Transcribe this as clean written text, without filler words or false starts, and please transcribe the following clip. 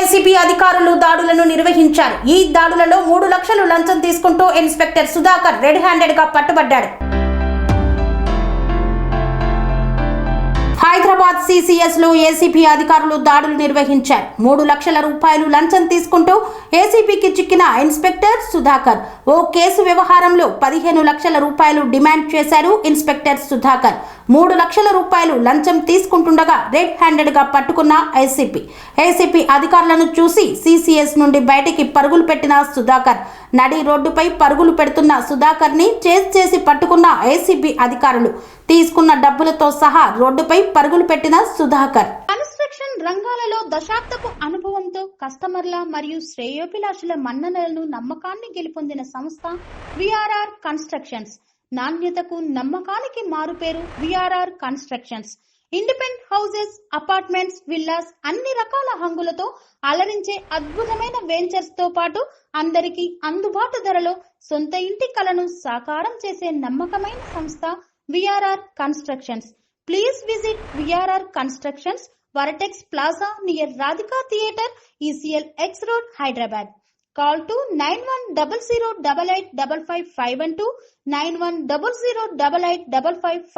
ACP అధికారులు దాడులను నిర్వహించారు. ఈ దాడులలో 3 లక్షలు లంచం తీసుకుంటూ ఇన్స్పెక్టర్ సుధాకర్ రెడ్ హ్యాండెడ్ గా పట్టుబడ్డాడు. హైదరాబాద్ సిసిఎస్ లో ఏసీపీ అధికారులు దాడులు నిర్వహించారు. 3 లక్షల రూపాయలు లంచం తీసుకుంటూ ఏసీపీకి చిక్కిన ఇన్స్పెక్టర్ సుధాకర్ ఓ కేసు వ్యవహారంలో 15 లక్షల రూపాయలు డిమాండ్ చేశారు. ఇన్స్పెక్టర్ సుధాకర్ 3 లక్షల రూపాయలు లంచం తీసుకుంటుండగా రెడ్ హ్యాండెడ్ గా పట్టుకున్న ఏసీపీ అధికారులను చూసి సిసిఎస్ నుండి బయటికి పరుగులు పెట్టిన సుధాకర్ నడి రోడ్డుపై పరుగులు పెడుతున్న సుధాకర్ ని చేజ్ చేసి పట్టుకున్న ఏసీపీ అధికారులు తీసుకున్న డబ్బులతో సహా రోడ్డుపై పరుగులు పెట్టిన సుధాకర్. కన్స్ట్రక్షన్ రంగాలలో దశాబ్దపు అనుభవంతో కస్టమర్ల మరియు శ్రేయోభిలాషుల మన్ననలను నమ్మకాన్ని గెలుపొందిన సంస్థ విఆర్ఆర్ కన్స్ట్రక్షన్స్. నాణ్యతకు నమ్మకానికి మారుపేరు VRR constructions. Independent houses, apartments, villas అన్ని రకాల హంగులతో అలరించే అద్భుతమైన వెంచర్స్ తో పాటు అందరికీ అందుబాటు ధరలో సొంత ఇంటి కలను సాకారం చేసే నమ్మకమైన సంస్థ VRR constructions. Please visit VRR constructions, Varatex Plaza near Radhika Theatre, ECL X Road, Hyderabad. Call to 910088555512, 9100885555.